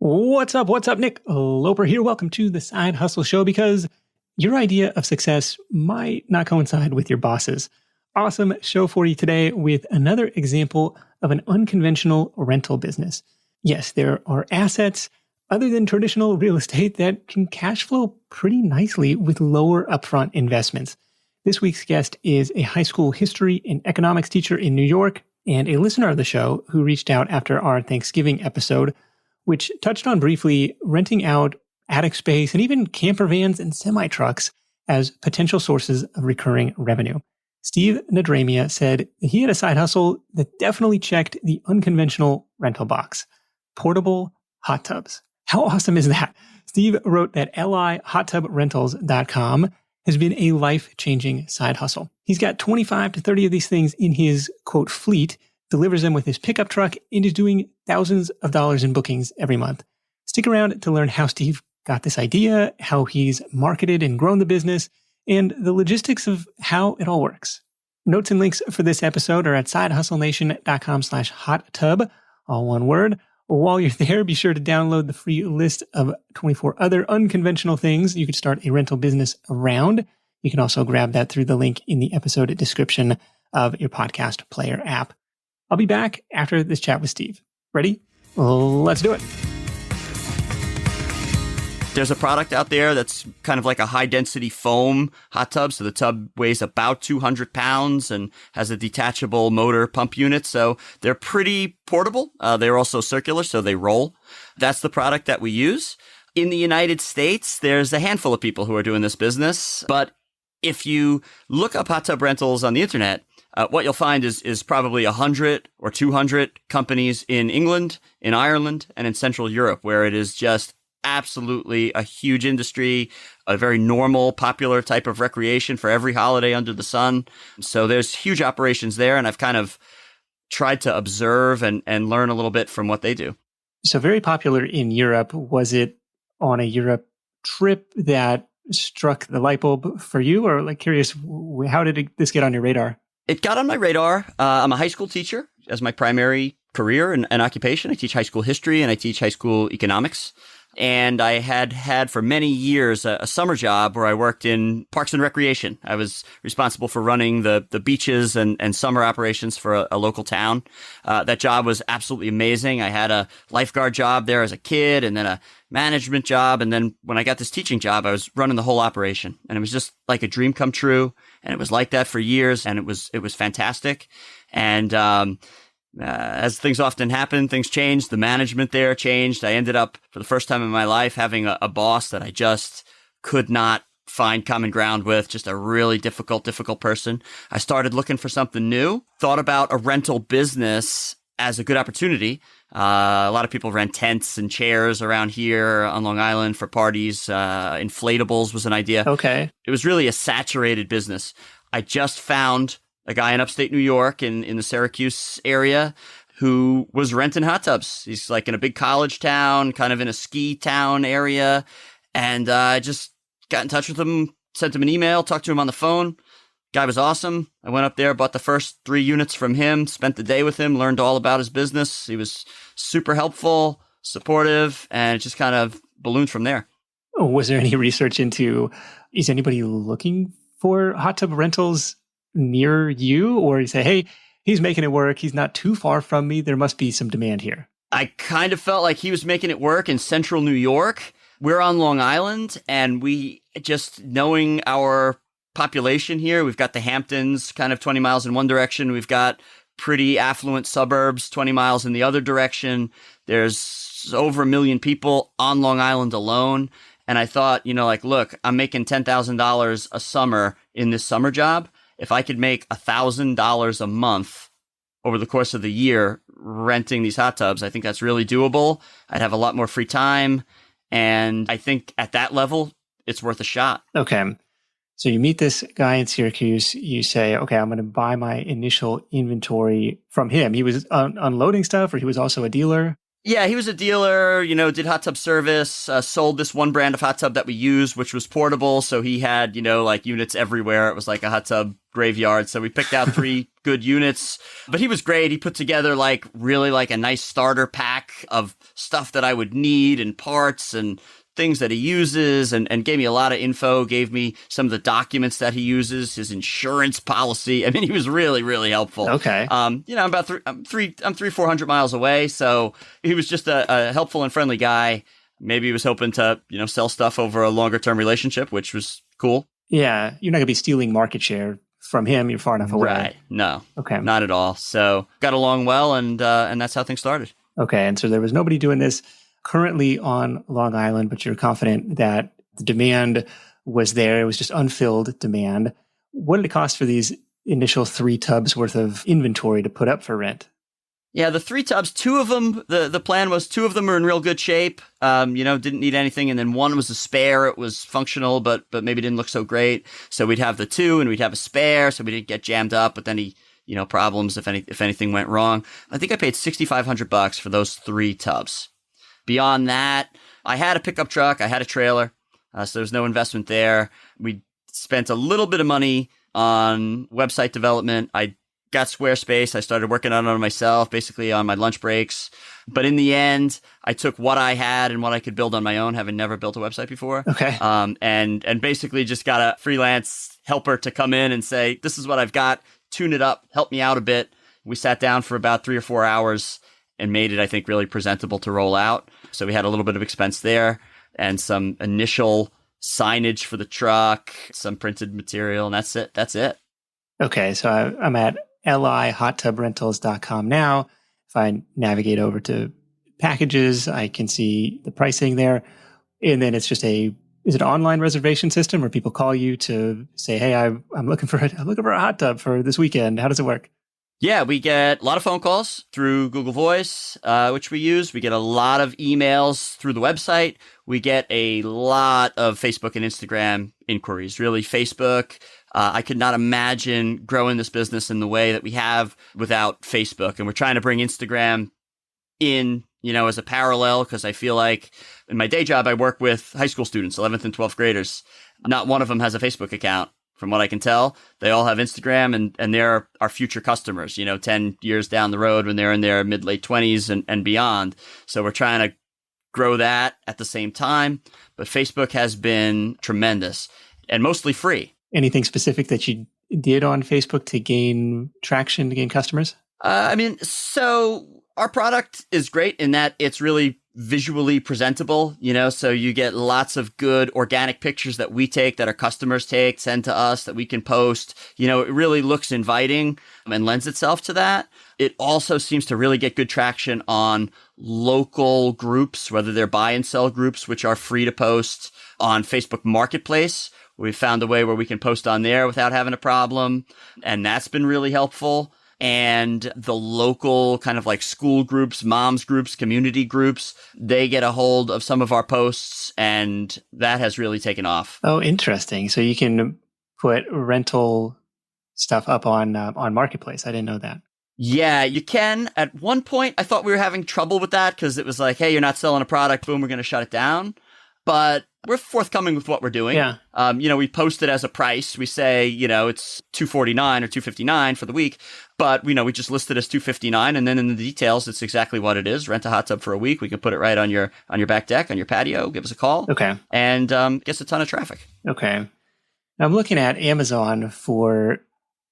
What's up? What's up? Nick Loper here. Welcome to the Side Hustle Show, because your idea of success might not coincide with your boss's. Awesome show for you today with another example of an unconventional rental business. Yes, there are assets other than traditional real estate that can cash flow pretty nicely with lower upfront investments. This week's guest is a high school history and economics teacher in New York and a listener of the show who reached out after our Thanksgiving episode, which touched on briefly renting out attic space and even camper vans and semi-trucks as potential sources of recurring revenue. Steve Nadramia said he had a side hustle that definitely checked the unconventional rental box: portable hot tubs. How awesome is that? Steve wrote that lihottubrentals.com has been a life-changing side hustle. He's got 25 to 30 of these things in his, quote, fleet, delivers them with his pickup truck, and is doing thousands of dollars in bookings every month. Stick around to learn how Steve got this idea, how he's marketed and grown the business, and the logistics of how it all works. Notes and links for this episode are at sidehustlenation.com/hottub, all one word. While you're there, be sure to download the free list of 24 other unconventional things you could start a rental business around. You can also grab that through the link in the episode description of your podcast player app. I'll be back after this chat with Steve. Ready? Let's do it. There's a product out there that's kind of like a high-density foam hot tub. So the tub weighs about 200 pounds and has a detachable motor pump unit. So they're pretty portable. They're also circular, so they roll. That's the product that we use. In the United States, there's a handful of people who are doing this business. But if you look up hot tub rentals on the internet, what you'll find is probably 100 or 200 companies in England, in Ireland, and in Central Europe, where it is just absolutely a huge industry, a very normal, popular type of recreation for every holiday under the sun. So there's huge operations there, and I've kind of tried to observe and learn a little bit from what they do. So very popular in Europe. Was it on a Europe trip that struck the light bulb for you? Or curious, how did this get on your radar? It got on my radar. I'm a high school teacher as my primary career and occupation. I teach high school history and I teach high school economics. And I had for many years a summer job where I worked in parks and recreation. I was responsible for running the beaches and summer operations for a local town. That job was absolutely amazing. I had a lifeguard job there as a kid and then a management job. And then when I got this teaching job, I was running the whole operation. And it was just like a dream come true. And it was like that for years. And it was fantastic. And as things often happen, things changed. The management there changed. I ended up, for the first time in my life, having a boss that I just could not find common ground with, just a really difficult person. I started looking for something new, thought about a rental business as a good opportunity. A lot of people rent tents and chairs around here on Long Island for parties. Inflatables was an idea. Okay. It was really a saturated business. I just found a guy in upstate New York in the Syracuse area who was renting hot tubs. He's like in a big college town, kind of in a ski town area. And I just got in touch with him, sent him an email, talked to him on the phone. Guy was awesome. I went up there, bought the first 3 units from him, spent the day with him, learned all about his business. He was super helpful, supportive, and it just kind of ballooned from there. Was there any research into, is anybody looking for hot tub rentals near you? Or you say, hey, he's making it work. He's not too far from me. There must be some demand here. I kind of felt like he was making it work in central New York. We're on Long Island, and we just knowing our population here, we've got the Hamptons kind of 20 miles in one direction. We've got pretty affluent suburbs 20 miles in the other direction. There's over 1 million people on Long Island alone. And I thought, look, I'm making $10,000 a summer in this summer job. If I could make $1,000 a month over the course of the year renting these hot tubs, I think that's really doable. I'd have a lot more free time. And I think at that level, it's worth a shot. Okay. So you meet this guy in Syracuse. You say, okay, I'm going to buy my initial inventory from him. He was unloading stuff, or he was also a dealer? Yeah, he was a dealer, did hot tub service, sold this one brand of hot tub that we used, which was portable. So he had, like units everywhere. It was like a hot tub graveyard. So we picked out 3 good units, but he was great. He put together like really like a nice starter pack of stuff that I would need and parts and things that he uses and gave me a lot of info, gave me some of the documents that he uses, his insurance policy. I mean, he was really, really helpful. Okay. I'm 400 miles away. So he was just a helpful and friendly guy. Maybe he was hoping to, sell stuff over a longer term relationship, which was cool. Yeah. You're not going to be stealing market share from him. You're far enough away. Right. No. Okay. Not at all. So got along well and that's how things started. Okay. And so there was nobody doing this currently on Long Island, but you're confident that the demand was there. It was just unfilled demand. What did it cost for these initial 3 tubs worth of inventory to put up for rent? Yeah, the 3 tubs, 2 of them, the plan was 2 of them are in real good shape, didn't need anything. And then 1 was a spare. It was functional, but maybe didn't look so great. So we'd have the 2 and we'd have a spare. So we didn't get jammed up, but then problems if anything went wrong. I think I paid $6,500 for those 3 tubs. Beyond that, I had a pickup truck, I had a trailer, so there was no investment there. We spent a little bit of money on website development. I got Squarespace. I started working on it myself, basically on my lunch breaks. But in the end, I took what I had and what I could build on my own, having never built a website before. Okay. And basically just got a freelance helper to come in and say, this is what I've got, tune it up, help me out a bit. We sat down for about 3 or 4 hours and made it, I think, really presentable to roll out. So we had a little bit of expense there and some initial signage for the truck, some printed material, and that's it. Okay, so I'm at lihottubrentals.com now. If I navigate over to packages, I can see the pricing there. And then it's just is it an online reservation system where people call you to say, hey, I'm looking for a hot tub for this weekend. How does it work? Yeah, we get a lot of phone calls through Google Voice, which we use. We get a lot of emails through the website. We get a lot of Facebook and Instagram inquiries. Really, Facebook. I could not imagine growing this business in the way that we have without Facebook. And we're trying to bring Instagram in, as a parallel, because I feel like in my day job, I work with high school students, 11th and 12th graders. Not one of them has a Facebook account. From what I can tell, they all have Instagram and they're our future customers, 10 years down the road when they're in their mid-late 20s and beyond. So we're trying to grow that at the same time. But Facebook has been tremendous and mostly free. Anything specific that you did on Facebook to gain traction, to gain customers? So our product is great in that it's really visually presentable, so you get lots of good organic pictures that we take, that our customers take, send to us, that we can post. It really looks inviting and lends itself to that. It also seems to really get good traction on local groups, whether they're buy and sell groups, which are free to post on Facebook Marketplace. We've found a way where we can post on there without having a problem, and that's been really helpful. And the local kind of like school groups, moms groups, community groups, they get a hold of some of our posts, and that has really taken off. Oh, interesting. So you can put rental stuff up on Marketplace. I didn't know that. Yeah, you can. At one point, I thought we were having trouble with that because it was like, hey, you're not selling a product. Boom, we're going to shut it down. But we're forthcoming with what we're doing. Yeah. We post it as a price. We say, it's $249 or $259 for the week, but we just list it as $259, and then in the details, it's exactly what it is. Rent a hot tub for a week. We can put it right on your back deck, on your patio. Give us a call. Okay. And gets a ton of traffic. Okay. Now I'm looking at Amazon for.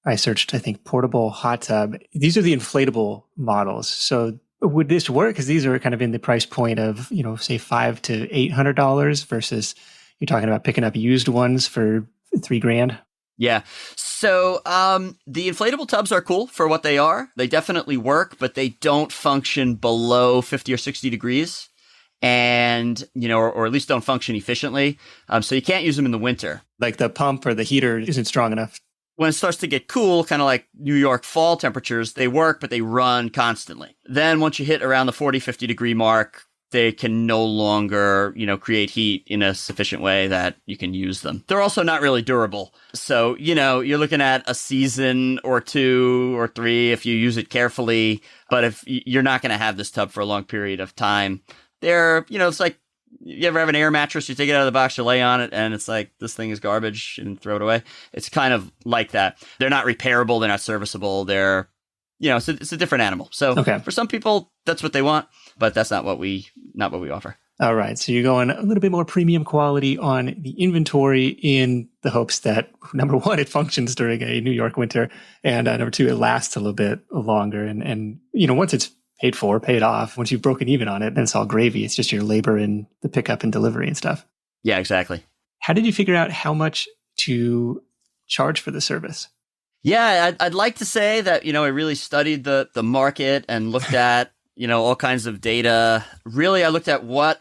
I searched, I think, portable hot tub. These are the inflatable models. So would this work? Because these are kind of in the price point of, say $500 to $800 versus you're talking about picking up used ones for $3,000. Yeah. So the inflatable tubs are cool for what they are. They definitely work, but they don't function below 50 or 60 degrees. And, or at least don't function efficiently. So you can't use them in the winter. Like the pump or the heater isn't strong enough. When it starts to get cool, kind of like New York fall temperatures, they work, but they run constantly. Then once you hit around the 40, 50 degree mark, they can no longer, create heat in a sufficient way that you can use them. They're also not really durable. So, you're looking at a season or 2 or 3 if you use it carefully. But if you're not going to have this tub for a long period of time, it's like, you ever have an air mattress, you take it out of the box, you lay on it, and it's like, this thing is garbage and throw it away. It's kind of like that. They're not repairable. They're not serviceable. They're, it's a different animal. So For some people, that's what they want, but that's not what we offer. All right. So you're going a little bit more premium quality on the inventory in the hopes that, number one, it functions during a New York winter, and number two, it lasts a little bit longer. And once it's paid for, paid off, once you've broken even on it, then it's all gravy. It's just your labor and the pickup and delivery and stuff. Yeah, exactly. How did you figure out how much to charge for the service? Yeah, I'd like to say that, I really studied the market and looked at, all kinds of data. Really, I looked at what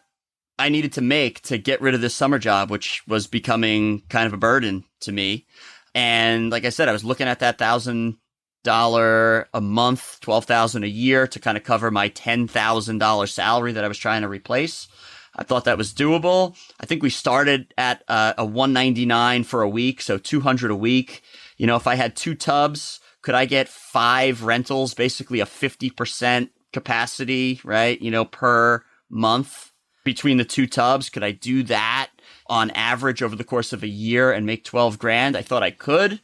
I needed to make to get rid of this summer job, which was becoming kind of a burden to me. And like I said, I was looking at that $1,000 a month, $12,000 a year to kind of cover my $10,000 salary that I was trying to replace. I thought that was doable. I think we started at a $199 for a week, so $200 a week. If I had 2 tubs, could I get 5 rentals, basically a 50% capacity, right? Per month between the 2 tubs. Could I do that on average over the course of a year and make $12,000? I thought I could.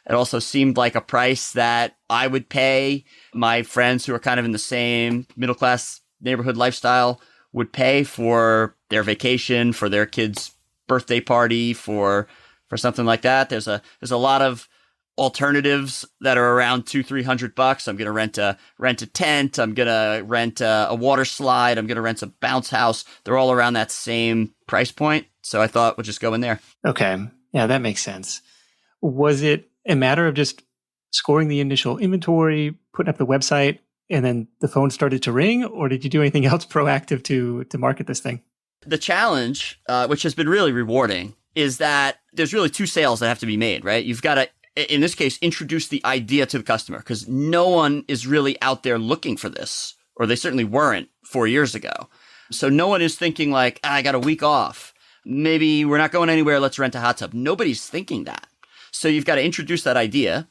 It also seemed like a price that I would pay. My friends who are kind of in the same middle-class neighborhood lifestyle would pay for their vacation, for their kid's birthday party, for something like that. There's a lot of alternatives that are around $200-300. I'm going to rent a tent. I'm going to rent a water slide. I'm going to rent a bounce house. They're all around that same price point. So I thought we'll just go in there. Okay. Yeah, that makes sense. Was it a matter of just scoring the initial inventory, putting up the website, and then the phone started to ring? Or did you do anything else proactive to market this thing? The challenge, which has been really rewarding, is that there's really 2 sales that have to be made, right? You've got to, in this case, introduce the idea to the customer, because no one is really out there looking for this, or they certainly weren't 4 years ago. So no one is thinking like, I got a week off. Maybe we're not going anywhere. Let's rent a hot tub. Nobody's thinking that. So you've got to introduce that idea,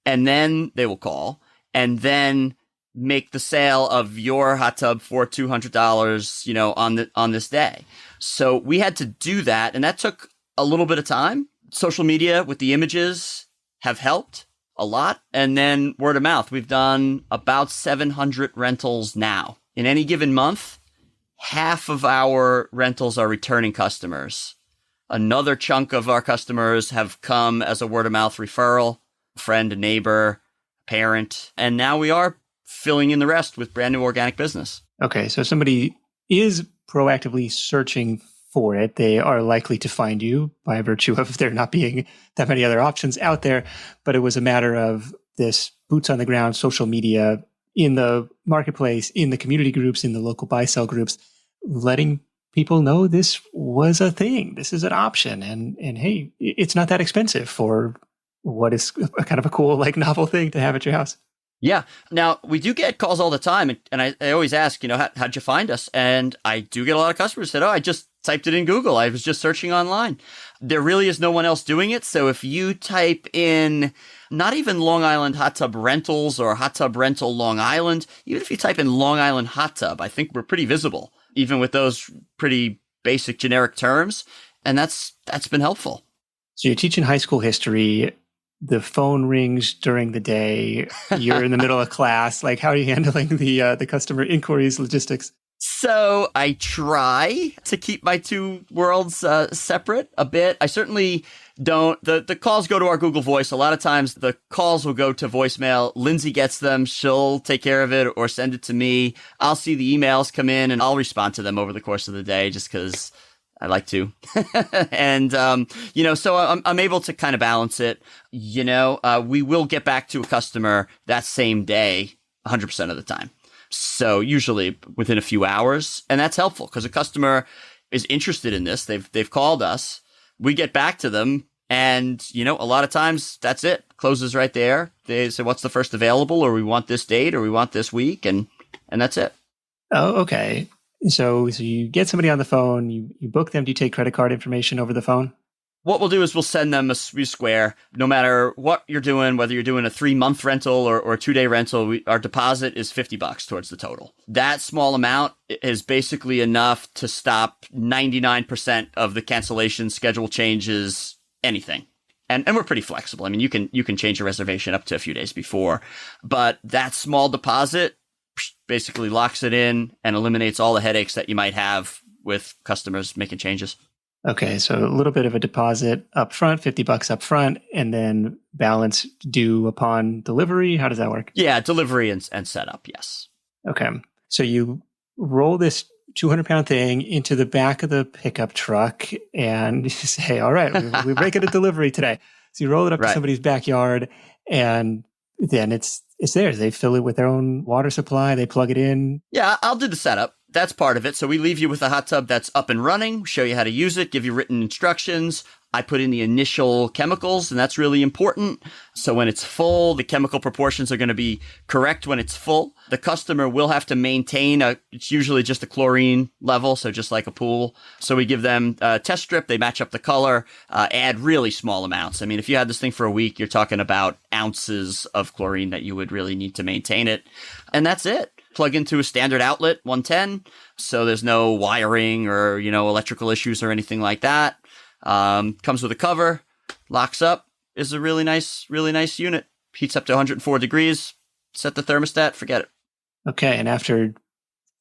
and then they will call, and then make the sale of your hot tub for $200, on this day. So we had to do that, and that took a little bit of time. Social media with the images have helped a lot. And then word of mouth. We've done about 700 rentals now. In any given month, half of our rentals are returning customers. Another chunk of our customers have come as a word of mouth referral, friend, a neighbor, parent. And now we are filling in the rest with brand new organic business. Okay. So if somebody is proactively searching for it, they are likely to find you by virtue of there not being that many other options out there. But it was a matter of this boots on the ground, social media, in the marketplace, in the community groups, in the local buy-sell groups, letting people know this was a thing. This is an option. And hey, it's not that expensive for what is a kind of a cool, like novel thing to have at your house. Yeah. Now, we do get calls all the time, and I always ask, how'd you find us? And I do get a lot of customers who said, I just typed it in Google. I was just searching online. There really is no one else doing it. So if you type in not even Long Island hot tub rentals or hot tub rental Long Island, even if you type in Long Island hot tub, I think we're pretty visible, even with those pretty basic generic terms. And that's been helpful. So you're teaching high school history. The phone rings during the day. You're in the middle of class. Like, how are you handling the customer inquiries, logistics? So I try to keep my 2 worlds separate a bit. I certainly don't. The calls go to our Google Voice. A lot of times the calls will go to voicemail. Lindsay gets them. She'll take care of it or send it to me. I'll see the emails come in and I'll respond to them over the course of the day just because I like to. And, so I'm able to kind of balance it. We will get back to a customer that same day 100% of the time. So usually within a few hours. And that's helpful because a customer is interested in this. They've called us. We get back to them. And, a lot of times that's it. Closes right there. They say, what's the first available? Or we want this date or we want this week. And that's it. Oh, okay. So you get somebody on the phone, you book them. Do you take credit card information over the phone? What we'll do is we'll send them a square, no matter what you're doing, whether you're doing a 3-month rental or a 2-day rental, our deposit is $50 towards the total. That small amount is basically enough to stop 99% of the cancellation, schedule changes, anything. And we're pretty flexible. I mean, you can change your reservation up to a few days before, but that small deposit basically locks it in and eliminates all the headaches that you might have with customers making changes. Okay, so a little bit of a deposit up front, $50 up front, and then balance due upon delivery. How does that work? Yeah, delivery and setup, yes. Okay, so you roll this 200-pound thing into the back of the pickup truck and you say, all right, we're making a delivery today. So you roll it up to somebody's backyard and then it's theirs. They fill it with their own water supply. They plug it in. Yeah, I'll do the setup. That's part of it. So we leave you with a hot tub that's up and running, show you how to use it, give you written instructions. I put in the initial chemicals, and that's really important. So when it's full, the chemical proportions are going to be correct when it's full. The customer will have to maintain it's usually just a chlorine level, so just like a pool. So we give them a test strip. They match up the color, add really small amounts. I mean, if you had this thing for a week, you're talking about ounces of chlorine that you would really need to maintain it. And that's it. Plug into a standard outlet, 110. So there's no wiring or, electrical issues or anything like that. Comes with a cover, locks up, is a really nice unit. Heats up to 104 degrees. Set the thermostat, forget it. Okay. And after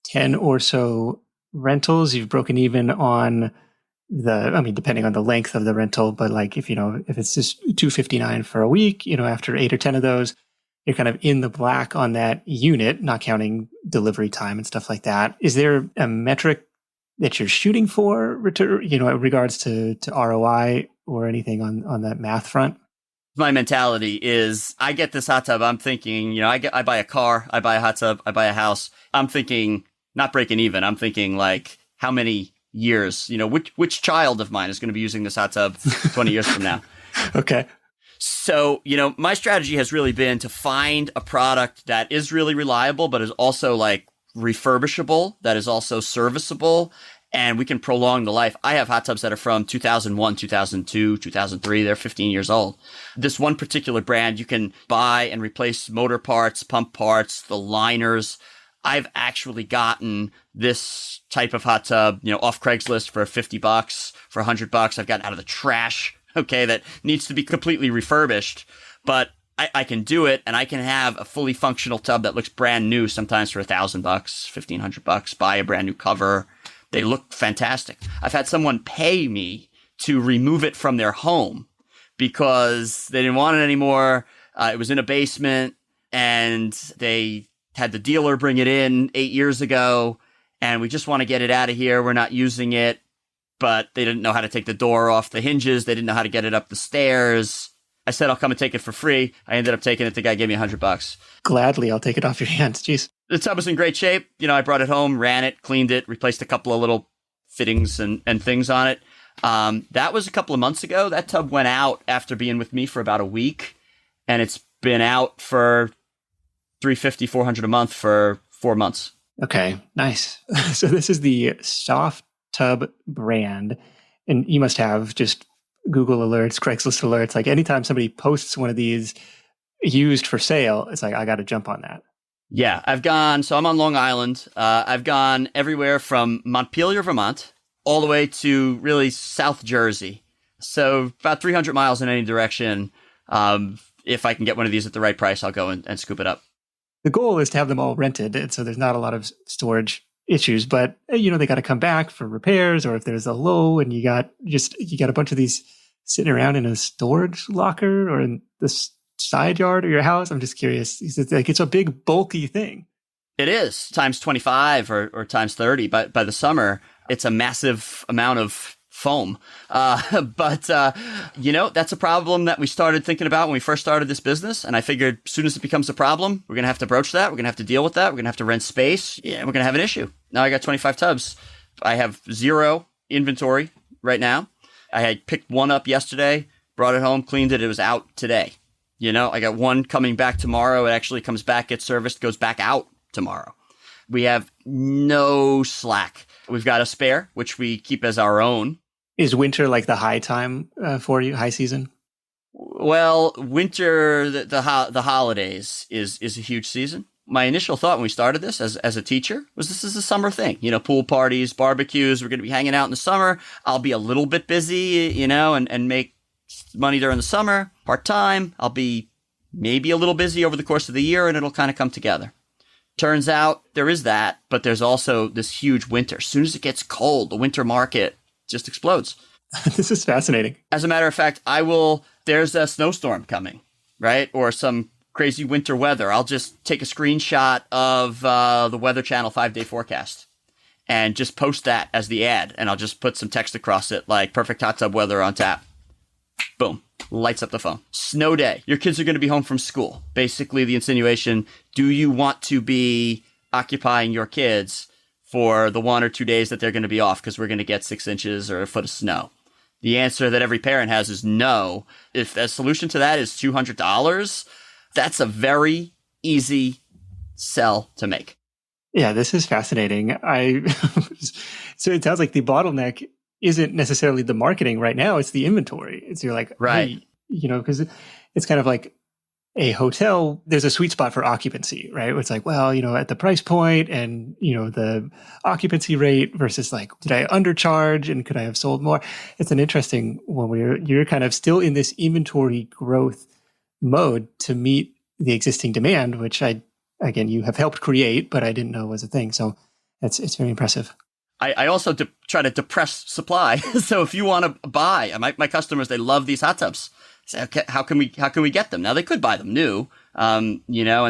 10 or so rentals, you've broken even on depending on the length of the rental, but like if it's just $259 for a week, after 8 or 10 of those, you're kind of in the black on that unit, not counting delivery time and stuff like that. Is there a metric that you're shooting for, in regards to ROI or anything on that math front? My mentality is I get this hot tub. I'm thinking, I buy a car, I buy a hot tub, I buy a house. I'm thinking not breaking even. I'm thinking like how many years, which child of mine is going to be using this hot tub 20 years from now? Okay. So, my strategy has really been to find a product that is really reliable, but is also like refurbishable, that is also serviceable, and we can prolong the life. I have hot tubs that are from 2001, 2002, 2003. They're 15 years old. This one particular brand, you can buy and replace motor parts, pump parts, the liners. I've actually gotten this type of hot tub, off Craigslist for $50, for $100. I've gotten out of the trash. Okay, that needs to be completely refurbished, but I can do it, and I can have a fully functional tub that looks brand new, sometimes for $1,000, $1,500, buy a brand new cover. They look fantastic. I've had someone pay me to remove it from their home because they didn't want it anymore. It was in a basement, and they had the dealer bring it in 8 years ago, and we just want to get it out of here. We're not using it. But they didn't know how to take the door off the hinges. They didn't know how to get it up the stairs. I said, I'll come and take it for free. I ended up taking it. The guy gave me $100. Gladly, I'll take it off your hands. Jeez. The tub was in great shape. I brought it home, ran it, cleaned it, replaced a couple of little fittings and things on it. That was a couple of months ago. That tub went out after being with me for about a week. And it's been out for $350, $400 a month for 4 months. Okay, nice. So this is the soft tub brand, and you must have just Google alerts, Craigslist alerts. Like anytime somebody posts one of these used for sale, it's like, I got to jump on that. Yeah, so I'm on Long Island. I've gone everywhere from Montpelier, Vermont, all the way to really South Jersey. So about 300 miles in any direction. If I can get one of these at the right price, I'll go and scoop it up. The goal is to have them all rented, and so there's not a lot of storage issues, but they got to come back for repairs, or if there's a low and you got a bunch of these sitting around in a storage locker or in the side yard of your house. I'm just curious. It's a big bulky thing. It is times 25 or times 30. By the summer, it's a massive amount of foam. But that's a problem that we started thinking about when we first started this business. And I figured as soon as it becomes a problem, we're going to have to broach that. We're going to have to deal with that. We're going to have to rent space. Yeah, we're going to have an issue. Now I got 25 tubs. I have 0 inventory right now. I had picked one up yesterday, brought it home, cleaned it. It was out today. I got one coming back tomorrow. It actually comes back, gets serviced, goes back out tomorrow. We have no slack. We've got a spare, which we keep as our own. Is winter like the high time for you, high season? Well, winter, the holidays is a huge season. My initial thought when we started this as a teacher was this is a summer thing. Pool parties, barbecues. We're going to be hanging out in the summer. I'll be a little bit busy, and make money during the summer, part-time. I'll be maybe a little busy over the course of the year, and it'll kind of come together. Turns out there is that, but there's also this huge winter. As soon as it gets cold, the winter market just explodes. This is fascinating. As a matter of fact, there's a snowstorm coming, right? Or some crazy winter weather. I'll just take a screenshot of the Weather Channel 5-day forecast and just post that as the ad. And I'll just put some text across it like perfect hot tub weather on tap. Boom. Lights up the phone. Snow day. Your kids are going to be home from school. Basically the insinuation, do you want to be occupying your kids for the 1 or 2 days that they're going to be off because we're going to get 6 inches or a foot of snow? The answer that every parent has is no. If the solution to that is $200, that's a very easy sell to make. Yeah, this is fascinating. So it sounds like the bottleneck isn't necessarily the marketing right now. It's the inventory. You're like, right. Hey, because it's kind of like a hotel. There's a sweet spot for occupancy, right? It's like, well, at the price point and, the occupancy rate versus like, did I undercharge and could I have sold more? It's an interesting one you're kind of still in this inventory growth mode to meet the existing demand, which again, you have helped create, but I didn't know was a thing. So it's very impressive. I also try to depress supply. So if you want to buy, my customers, they love these hot tubs. So okay, how can we get them? Now they could buy them new, and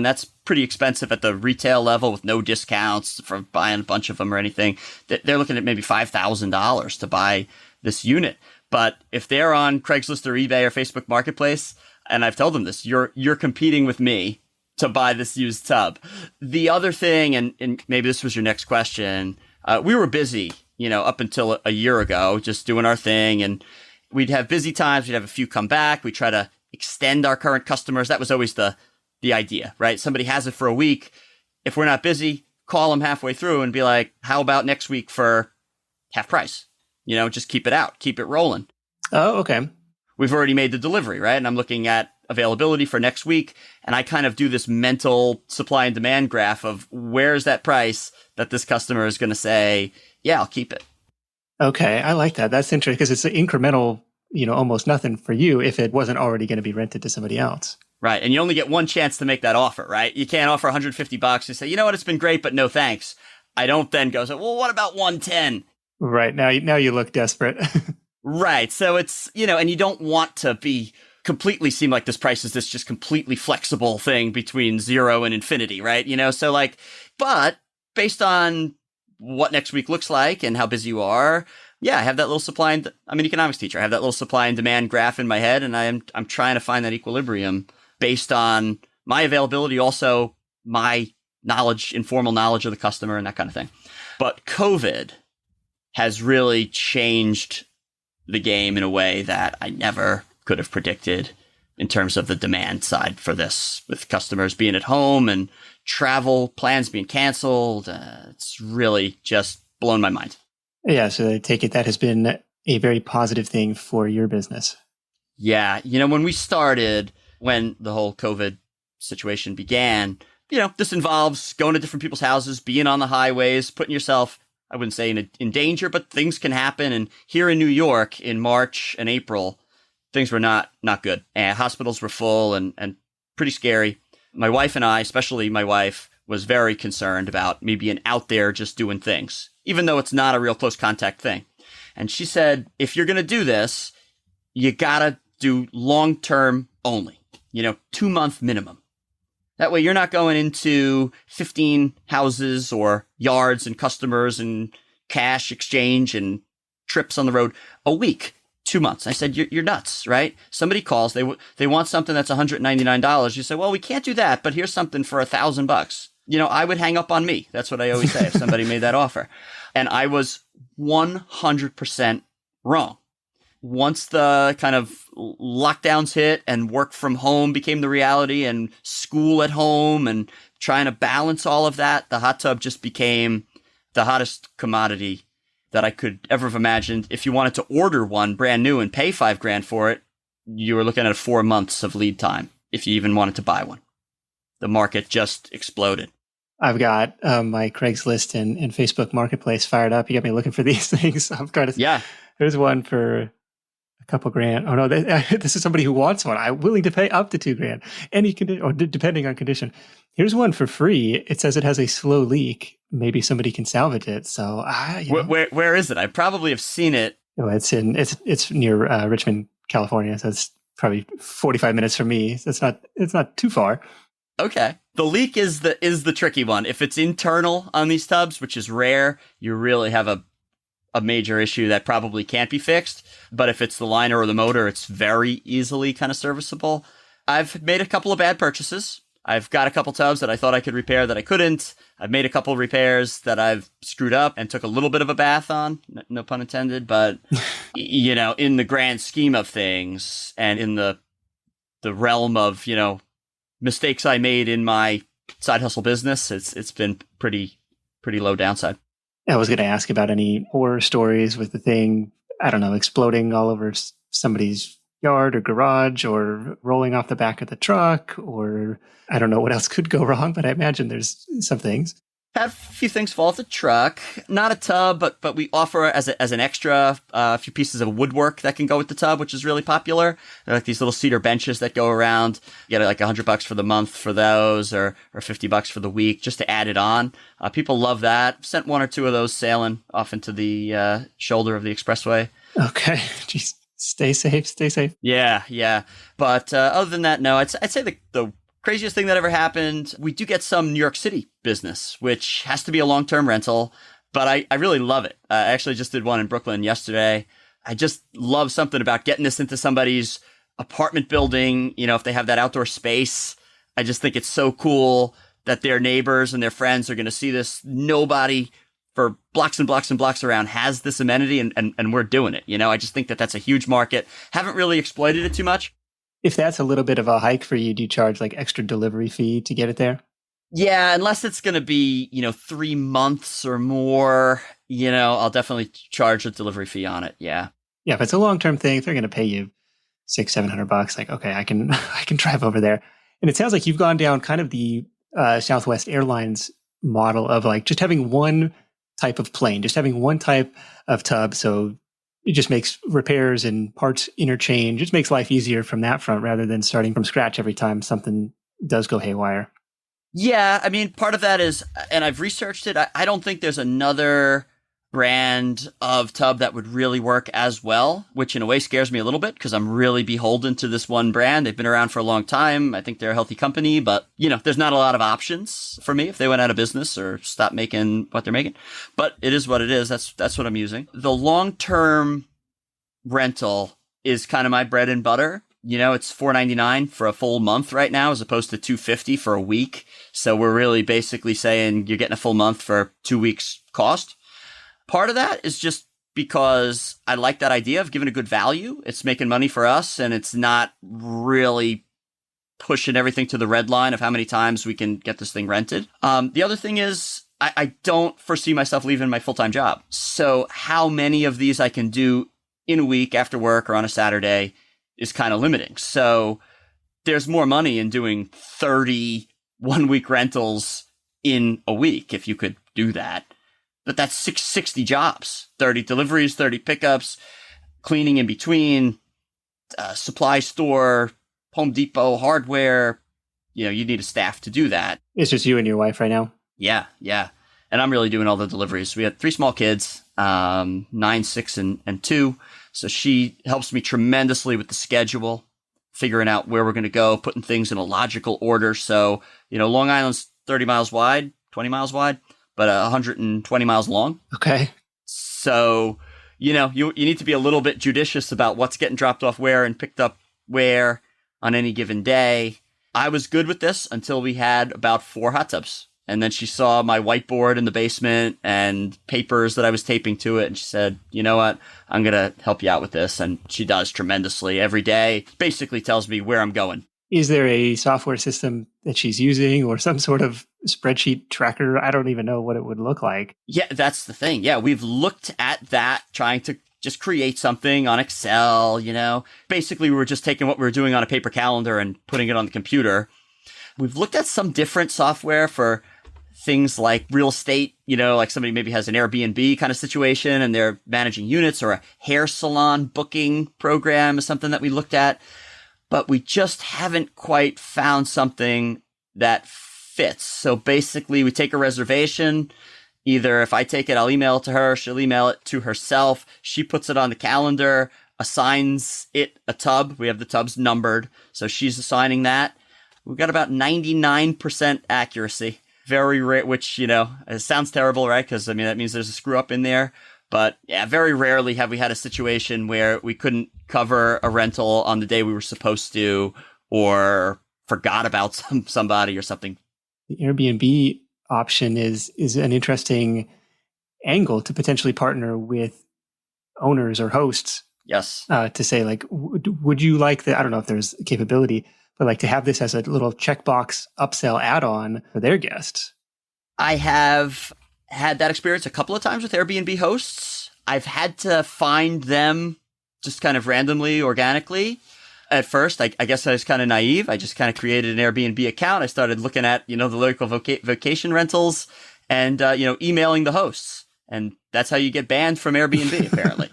that's pretty expensive at the retail level with no discounts for buying a bunch of them or anything. They're looking at maybe $5,000 to buy this unit. But if they're on Craigslist or eBay or Facebook Marketplace, and I've told them this, you're competing with me to buy this used tub. The other thing, and maybe this was your next question, we were busy, up until a year ago, just doing our thing, and we'd have busy times. We'd have a few come back. We try to extend our current customers. That was always the idea, right? Somebody has it for a week. If we're not busy, call them halfway through and be like, how about next week for half price? Just keep it out, keep it rolling. Oh, okay. We've already made the delivery, right? And I'm looking at availability for next week. And I kind of do this mental supply and demand graph of where's that price that this customer is going to say, yeah, I'll keep it. Okay. I like that. That's interesting because it's an incremental, almost nothing for you if it wasn't already going to be rented to somebody else. Right. And you only get one chance to make that offer, right? You can't offer $150 and say, you know what, it's been great, but no thanks. I don't then go, well, what about 110? Right. Now you look desperate. Right. So it's, and you don't want to be completely seem like this price is this just completely flexible thing between 0 and infinity, right? So but based on what next week looks like and how busy you are, yeah, I have that little I'm an economics teacher. I have that little supply and demand graph in my head, and I'm trying to find that equilibrium based on my availability, also my knowledge, informal knowledge of the customer and that kind of thing. But COVID has really changed the game in a way that I never could have predicted in terms of the demand side for this, with customers being at home and travel plans being canceled. It's really just blown my mind. Yeah. So I take it that has been a very positive thing for your business. Yeah. When we started, when the whole COVID situation began, this involves going to different people's houses, being on the highways, putting yourself, I wouldn't say in danger, but things can happen. And here in New York in March and April, things were not good. And hospitals were full and pretty scary. My wife and I, especially my wife, was very concerned about me being out there just doing things, even though it's not a real close contact thing. And she said, if you're going to do this, you got to do long-term only, 2-month minimum. That way you're not going into 15 houses or yards and customers and cash exchange and trips on the road a week, 2 months. I said, you're nuts, right? Somebody calls, they want something that's $199. You say, well, we can't do that, but here's something for $1,000. I would hang up on me. That's what I always say if somebody made that offer. And I was 100% wrong. once the kind of lockdowns hit and work from home became the reality and school at home and trying to balance all of that, the hot tub just became the hottest commodity that I could ever have imagined. If you wanted to order one brand new and pay $5,000 for it, you were looking at 4 months of lead time if you even wanted to buy one. The market just exploded. I've got my Craigslist and Facebook Marketplace fired up. You got me looking for these things. I'm trying to. Yeah. There's one for a couple grand. Oh no, this is somebody who wants one. I'm willing to pay up to $2,000, any condition, or depending on condition. Here's one for free. It says it has a slow leak. Maybe somebody can salvage it. So, where is it? I probably have seen it. Oh, it's near Richmond, California. So it's probably 45 minutes from me. So it's not too far. Okay. The leak is the tricky one. If it's internal on these tubs, which is rare, you really have a major issue that probably can't be fixed. But if it's the liner or the motor, it's very easily kind of serviceable. I've made a couple of bad purchases. I've got a couple tubs that I thought I could repair that I couldn't. I've made a couple of repairs that I've screwed up and took a little bit of a bath on, no pun intended. But, in the grand scheme of things and in the realm of, mistakes I made in my side hustle business, it's been pretty low downside. I was going to ask about any horror stories with the thing, I don't know, exploding all over somebody's yard or garage or rolling off the back of the truck, or I don't know what else could go wrong, but I imagine there's some things. Have a few things fall off the truck. Not a tub, but we offer as an extra a few pieces of woodwork that can go with the tub, which is really popular. They're like these little cedar benches that go around. You get like $100 for the month for those, or $50 for the week, just to add it on. People love that. Sent one or two of those sailing off into the shoulder of the expressway. Okay, jeez, stay safe. Yeah. But other than that, no. I'd say the craziest thing that ever happened, we do get some New York City business, which has to be a long-term rental, but I really love it. I actually just did one in Brooklyn yesterday. I just love something about getting this into somebody's apartment building, if they have that outdoor space. I just think it's so cool that their neighbors and their friends are going to see this. Nobody for blocks and blocks and blocks around has this amenity, and we're doing it. I just think that that's a huge market. Haven't really exploited it too much. If that's a little bit of a hike for you, do you charge like extra delivery fee to get it there? Yeah, unless it's going to be, 3 months or more, I'll definitely charge a delivery fee on it. Yeah. Yeah, if it's a long-term thing, if they're going to pay you $600-700, like, okay, I can drive over there. And it sounds like you've gone down kind of the Southwest Airlines model of like just having one type of plane, just having one type of tub. So it just makes repairs and parts interchange. It just makes life easier from that front rather than starting from scratch every time something does go haywire. Yeah, I mean, part of that is, and I've researched it, I don't think there's another brand of tub that would really work as well, which in a way scares me a little bit because I'm really beholden to this one brand. They've been around for a long time. I think they're a healthy company, but there's not a lot of options for me if they went out of business or stopped making what they're making. But it is what it is. That's what I'm using. The long-term rental is kind of my bread and butter. It's $4.99 for a full month right now, as opposed to $2.50 for a week. So we're really basically saying you're getting a full month for 2 weeks cost. Part of that is just because I like that idea of giving a good value. It's making money for us, and it's not really pushing everything to the red line of how many times we can get this thing rented. The other thing is I don't foresee myself leaving my full-time job. So how many of these I can do in a week after work or on a Saturday is kind of limiting. So there's more money in doing 30 one-week rentals in a week if you could do that. But that's 60 jobs, 30 deliveries, 30 pickups, cleaning in between, supply store, Home Depot, hardware. You need a staff to do that. It's just you and your wife right now? Yeah. And I'm really doing all the deliveries. We had 3 small kids, 9, 6, and 2. So she helps me tremendously with the schedule, figuring out where we're going to go, putting things in a logical order. So, Long Island's 30 miles wide, 20 miles wide, but 120 miles long. Okay. So, you need to be a little bit judicious about what's getting dropped off where and picked up where on any given day. I was good with this until we had about 4 hot tubs. And then she saw my whiteboard in the basement and papers that I was taping to it. And she said, you know what? I'm going to help you out with this. And she does tremendously every day, basically tells me where I'm going. Is there a software system that she's using or some sort of spreadsheet tracker? I don't even know what it would look like. Yeah, that's the thing. Yeah, we've looked at that, trying to just create something on Excel, Basically, we were just taking what we were doing on a paper calendar and putting it on the computer. We've looked at some different software for things like real estate, like somebody maybe has an Airbnb kind of situation and they're managing units, or a hair salon booking program is something that we looked at. But we just haven't quite found something that fits. So basically, we take a reservation. Either if I take it, I'll email it to her. She'll email it to herself. She puts it on the calendar, assigns it a tub. We have the tubs numbered. So she's assigning that. We've got about 99% accuracy. Very rare, which, it sounds terrible, right? Because, that means there's a screw up in there. But yeah, very rarely have we had a situation where we couldn't cover a rental on the day we were supposed to, or forgot about somebody or something. The Airbnb option is an interesting angle to potentially partner with owners or hosts. Yes. To say, like, would you like the, I don't know if there's capability, but like to have this as a little checkbox upsell add-on for their guests. I have had that experience a couple of times with Airbnb hosts. I've had to find them just kind of randomly, organically. At first, I guess I was kind of naive. I just kind of created an Airbnb account. I started looking at, the local vacation rentals and, emailing the hosts. And that's how you get banned from Airbnb, apparently.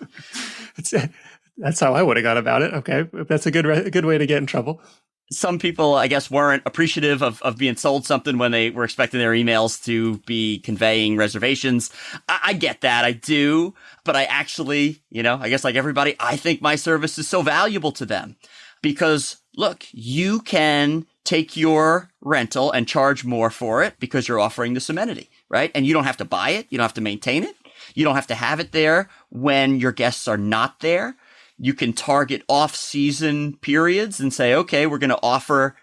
That's how I would have gone about it. Okay. That's a good way to get in trouble. Some people, I guess, weren't appreciative of being sold something when they were expecting their emails to be conveying reservations. I get that. I do. But I actually, I guess like everybody, I think my service is so valuable to them. Because, look, you can take your rental and charge more for it because you're offering this amenity, right? And you don't have to buy it. You don't have to maintain it. You don't have to have it there when your guests are not there. You can target off-season periods and say, okay, we're going to offer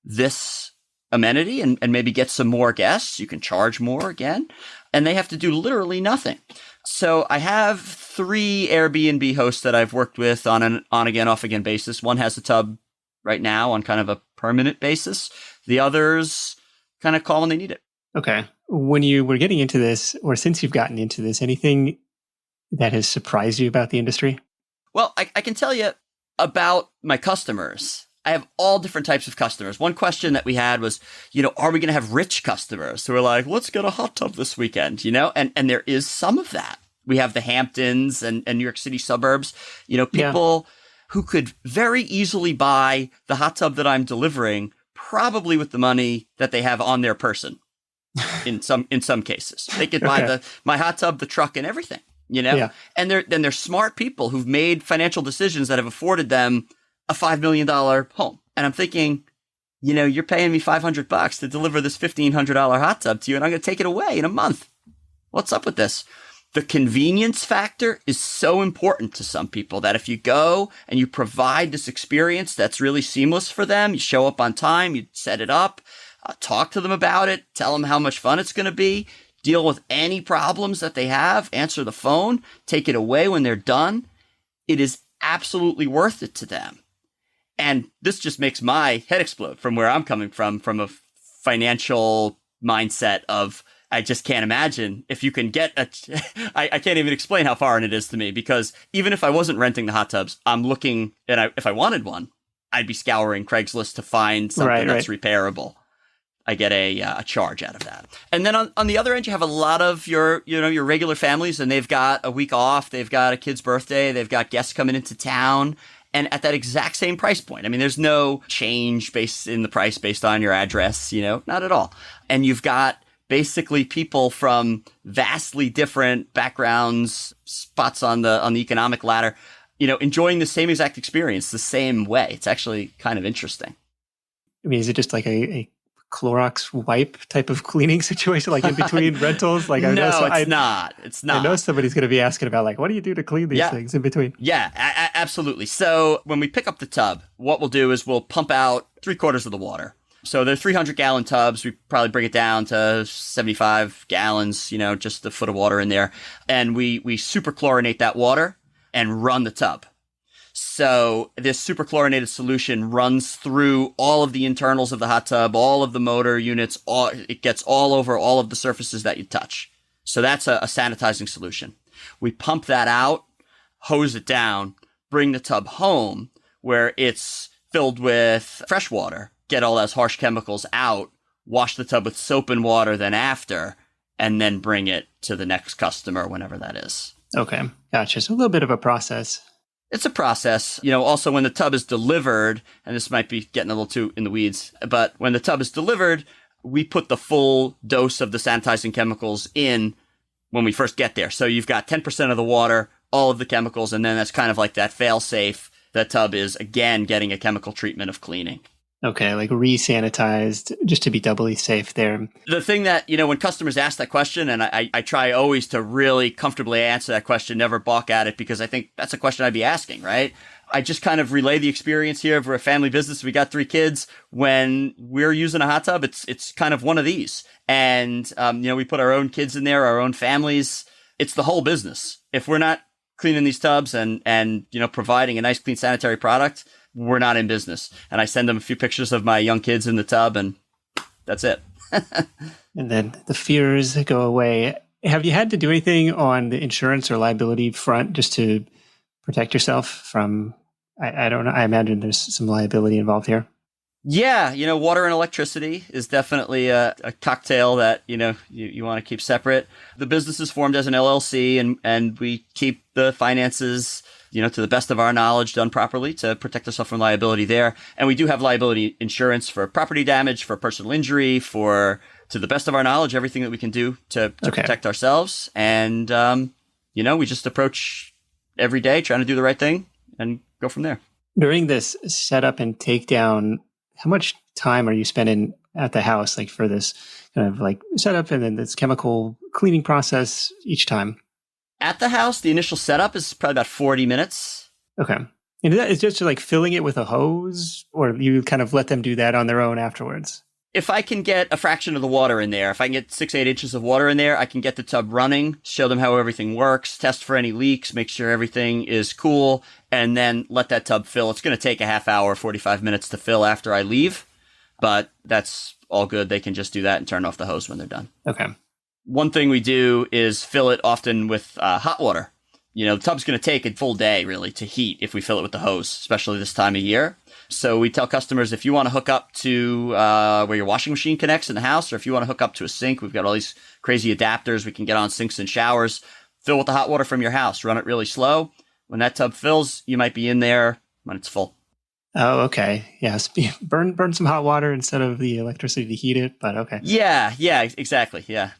this amenity and maybe get some more guests. You can charge more again. And they have to do literally nothing. So I have 3 Airbnb hosts that I've worked with on an on-again, off-again basis. One has a tub right now on kind of a permanent basis. The others kind of call when they need it. Okay. When you were getting into this, or since you've gotten into this, anything that has surprised you about the industry? Well, I can tell you about my customers. I have all different types of customers. One question that we had was, are we going to have rich customers who are like, let's get a hot tub this weekend, and there is some of that. We have the Hamptons and New York City suburbs, people who could very easily buy the hot tub that I'm delivering, probably with the money that they have on their person. In some cases, they could buy my hot tub, the truck, and everything. And they're smart people who've made financial decisions that have afforded them a $5 million home. And I'm thinking, you're paying me $500 to deliver this $1,500 hot tub to you, and I'm going to take it away in a month. What's up with this? The convenience factor is so important to some people that if you go and you provide this experience that's really seamless for them, you show up on time, you set it up, talk to them about it, tell them how much fun it's going to be, deal with any problems that they have, answer the phone, take it away when they're done. It is absolutely worth it to them. And this just makes my head explode from where I'm coming from a financial mindset of, I just can't imagine if you can get I can't even explain how foreign it is to me, because even if I wasn't renting the hot tubs, I'm looking, and if I wanted one, I'd be scouring Craigslist to find something that's repairable. I get a charge out of that. And then on the other end, you have a lot of your regular families, and they've got a week off. They've got a kid's birthday. They've got guests coming into town. And at that exact same price point, there's no change based in the price based on your address, not at all. And you've got basically people from vastly different backgrounds, spots on the economic ladder, enjoying the same exact experience the same way. It's actually kind of interesting. Is it just like a Clorox wipe type of cleaning situation, like in between rentals? Like, it's not. It's not. I know somebody's going to be asking about, like, what do you do to clean these things in between? Yeah, absolutely. So when we pick up the tub, what we'll do is we'll pump out 3/4 of the water. So they're 300-gallon tubs. We probably bring it down to 75 gallons, just a foot of water in there. And we superchlorinate that water and run the tub. So this superchlorinated solution runs through all of the internals of the hot tub, all of the motor units, it gets all over all of the surfaces that you touch. So that's a sanitizing solution. We pump that out, hose it down, bring the tub home where it's filled with fresh water, get all those harsh chemicals out, wash the tub with soap and water then after, and then bring it to the next customer whenever that is. Okay, gotcha. So a little bit of a process. It's a process. Also when the tub is delivered, and this might be getting a little too in the weeds, but when the tub is delivered, we put the full dose of the sanitizing chemicals in when we first get there. So you've got 10% of the water, all of the chemicals, and then that's kind of like that fail-safe. The tub is, again, getting a chemical treatment of cleaning. Okay, like re-sanitized just to be doubly safe there. The thing that, when customers ask that question, and I try always to really comfortably answer that question, never balk at it, because I think that's a question I'd be asking, right? I just kind of relay the experience here. We're a family business. We got 3 kids. When we're using a hot tub, it's kind of one of these. And, we put our own kids in there, our own families. It's the whole business. If we're not cleaning these tubs and providing a nice, clean, sanitary product, we're not in business. And I send them a few pictures of my young kids in the tub, and that's it. And then the fears go away. Have you had to do anything on the insurance or liability front just to protect yourself from, I don't know, I imagine there's some liability involved here. Yeah, water and electricity is definitely a cocktail that, you want to keep separate. The business is formed as an LLC, and we keep the finances, to the best of our knowledge, done properly to protect ourselves from liability there. And we do have liability insurance for property damage, for personal injury, to the best of our knowledge, everything that we can do to protect ourselves. And, we just approach every day trying to do the right thing and go from there. During this setup and takedown, how much time are you spending at the house, like for this kind of like setup and then this chemical cleaning process each time? At the house, the initial setup is probably about 40 minutes. Okay. And is just like filling it with a hose, or you kind of let them do that on their own afterwards? If I can get a fraction of the water in there, if I can get 6-8 inches of water in there, I can get the tub running, show them how everything works, test for any leaks, make sure everything is cool, and then let that tub fill. It's going to take a half hour, 45 minutes to fill after I leave, but that's all good. They can just do that and turn off the hose when they're done. Okay. One thing we do is fill it often with hot water. The tub's going to take a full day, really, to heat if we fill it with the hose, especially this time of year. So we tell customers, if you want to hook up to where your washing machine connects in the house, or if you want to hook up to a sink, we've got all these crazy adapters. We can get on sinks and showers. Fill with the hot water from your house. Run it really slow. When that tub fills, you might be in there when it's full. Oh, okay. Yes. Burn some hot water instead of the electricity to heat it, but okay. Yeah, exactly. Yeah.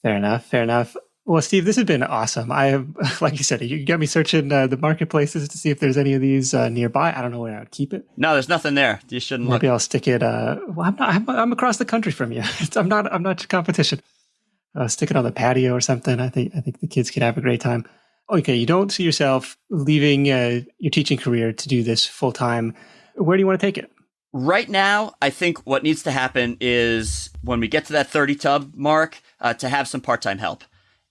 Fair enough. Well, Steve, this has been awesome. I have, like you said, you got me searching the marketplaces to see if there's any of these nearby. I don't know where I would keep it. No, there's nothing there. You shouldn't Maybe look. I'll stick it. Well, I'm across the country from you. I'm not your competition. Stick it on the patio or something. I think the kids could have a great time. Okay, you don't see yourself leaving your teaching career to do this full time. Where do you want to take it? Right now, I think what needs to happen is when we get to that 30 tub mark, to have some part-time help.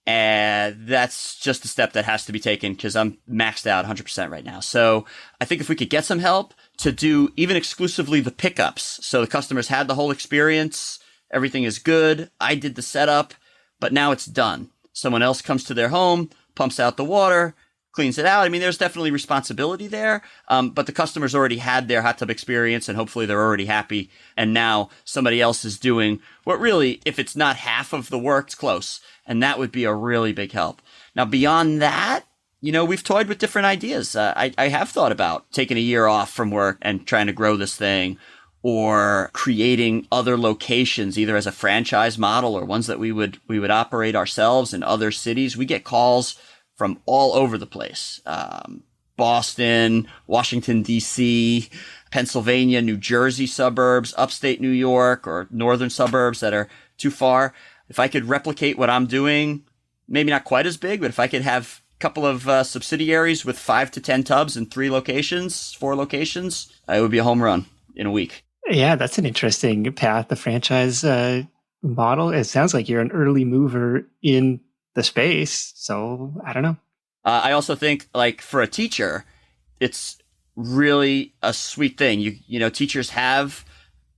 And that's just a step that has to be taken because I'm maxed out 100% right now. So I think if we could get some help to do even exclusively the pickups, so the customers had the whole experience, everything is good, I did the setup, but now it's done. Someone else comes to their home, pumps out the water, cleans it out. I mean, there's definitely responsibility there, but the customers already had their hot tub experience and hopefully they're already happy. And now somebody else is doing what really, if it's not half of the work, it's close. And that would be a really big help. Now, beyond that, we've toyed with different ideas. I have thought about taking a year off from work and trying to grow this thing, or creating other locations, either as a franchise model or ones that we would operate ourselves in other cities. We get calls from all over the place. Boston, Washington, D.C., Pennsylvania, New Jersey suburbs, upstate New York, or northern suburbs that are too far. If I could replicate what I'm doing, maybe not quite as big, but if I could have a couple of subsidiaries with 5 to 10 tubs in 4 locations, it would be a home run in a week. Yeah, that's an interesting path. The franchise model. It sounds like you're an early mover in the space. So I don't know. I also think, like, for a teacher, it's really a sweet thing. You know, teachers have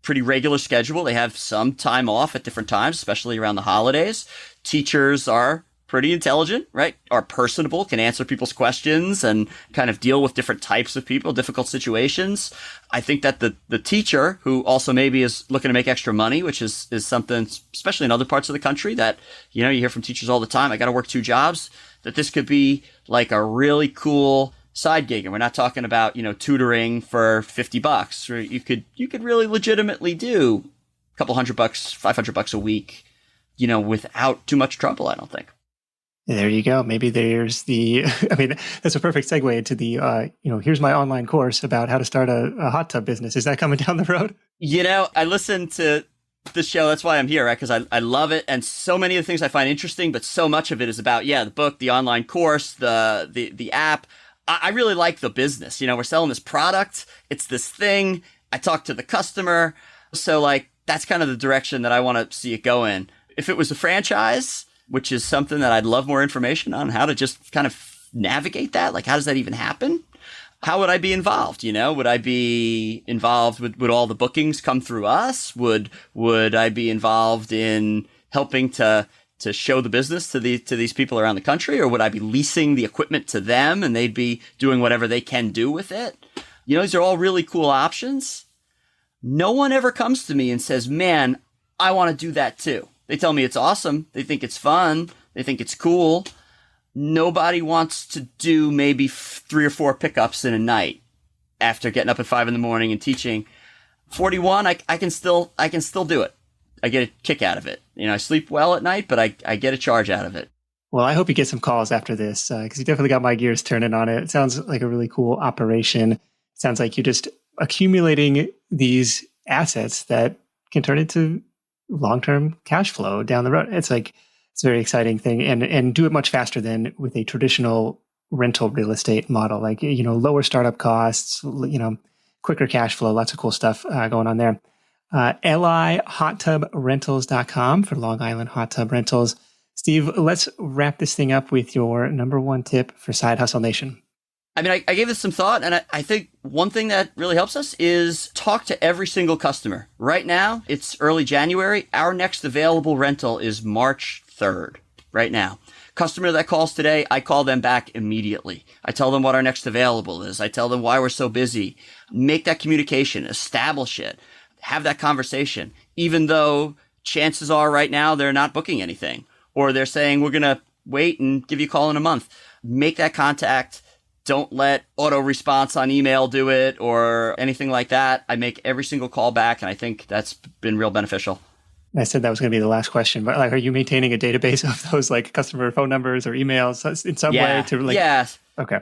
pretty regular schedule. They have some time off at different times, especially around the holidays. Teachers are pretty intelligent, right? Are personable, can answer people's questions and kind of deal with different types of people, difficult situations. I think that the teacher, who also maybe is looking to make extra money, which is something, especially in other parts of the country, that, you know, you hear from teachers all the time, I got to work 2 jobs, that this could be like a really cool side gig. And we're not talking about, you know, tutoring for $50. Or you could really legitimately do a couple $100, $500 a week, you know, without too much trouble, I don't think. There you go. Maybe there's the, I mean, that's a perfect segue into the, here's my online course about how to start a hot tub business. Is that coming down the road? You know, I listened to the show. That's why I'm here, right? Because I love it. And so many of the things I find interesting, but so much of it is about, the book, the online course, the app. I really like the business. You know, we're selling this product. It's this thing. I talk to the customer. So, like, that's kind of the direction that I want to see it go in. If it was a franchise, which is something that I'd love more information on, how to just kind of navigate that. Like, how does that even happen? How would I be involved? You know, would I be involved? Would all the bookings come through us? Would I be involved in helping to show the business to these people around the country? Or would I be leasing the equipment to them and they'd be doing whatever they can do with it? You know, these are all really cool options. No one ever comes to me and says, man, I want to do that too. They tell me it's awesome. They think it's fun. They think it's cool. Nobody wants to do maybe 3 or 4 pickups in a night after getting up at 5 a.m. and teaching. 41, I can still do it. I get a kick out of it. You know, I sleep well at night, but I get a charge out of it. Well, I hope you get some calls after this because you definitely got my gears turning on it. It sounds like a really cool operation. It sounds like you're just accumulating these assets that can turn into long-term cash flow down the road. It's a very exciting thing and do it much faster than with a traditional rental real estate model. Like, you know, lower startup costs, you know, quicker cash flow, lots of cool stuff going on there. LIHotTubRentals.com for Long Island hot tub rentals. Steve, let's wrap this thing up with your number 1 tip for Side Hustle Nation. I mean, I gave this some thought, and I think one thing that really helps us is talk to every single customer. Right now, it's early January. Our next available rental is March 3rd, right now. Customer that calls today, I call them back immediately. I tell them what our next available is. I tell them why we're so busy. Make that communication, establish it, have that conversation, even though chances are right now they're not booking anything, or they're saying we're going to wait and give you a call in a month. Make that contact. Don't let auto response on email do it or anything like that. I make every single call back, and I think that's been real beneficial. I said that was going to be the last question, but like, are you maintaining a database of those like customer phone numbers or emails in some way to like? Yes. Okay.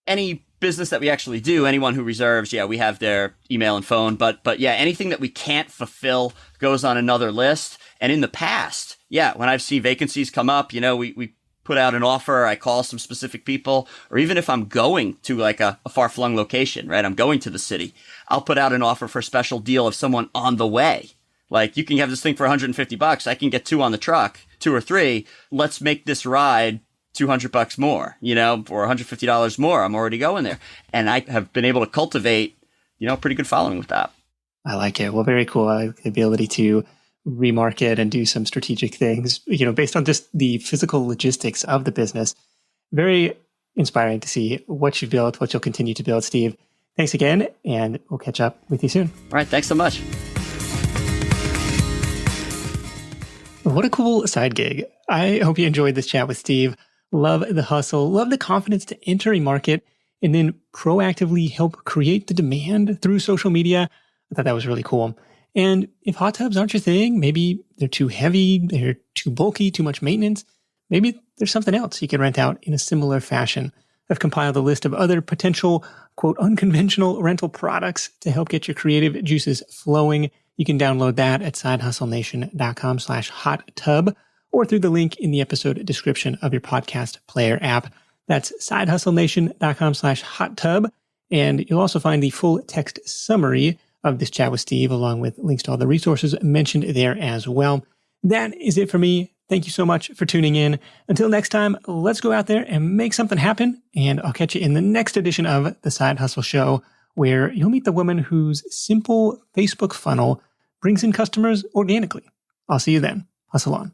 Any business that we actually do, anyone who reserves, we have their email and phone. But yeah, anything that we can't fulfill goes on another list. And in the past, when I've seen vacancies come up, you know, we put out an offer, I call some specific people, or even if I'm going to like a far-flung location, right? I'm going to the city. I'll put out an offer for a special deal of someone on the way. Like, you can have this thing for $150. I can get 2 on the truck, 2 or 3. Let's make this ride $200 more, you know, or $150 more. I'm already going there. And I have been able to cultivate, you know, a pretty good following with that. I like it. Well, very cool. I like the ability to remarket and do some strategic things, you know, based on just the physical logistics of the business. Very inspiring to see what you've built, what you'll continue to build, Steve. Thanks again, and we'll catch up with you soon. All right. Thanks so much. What a cool side gig. I hope you enjoyed this chat with Steve. Love the hustle, love the confidence to enter a market and then proactively help create the demand through social media. I thought that was really cool. And if hot tubs aren't your thing, maybe they're too heavy, they're too bulky, too much maintenance, maybe there's something else you can rent out in a similar fashion. I've compiled a list of other potential, quote, unconventional rental products to help get your creative juices flowing. You can download that at sidehustlenation.com/hot tub or through the link in the episode description of your podcast player app. That's sidehustlenation.com/hot tub. And you'll also find the full text summary of this chat with Steve, along with links to all the resources mentioned there as well. That is it for me. Thank you so much for tuning in. Until next time, let's go out there and make something happen. And I'll catch you in the next edition of The Side Hustle Show, where you'll meet the woman whose simple Facebook funnel brings in customers organically. I'll see you then. Hustle on.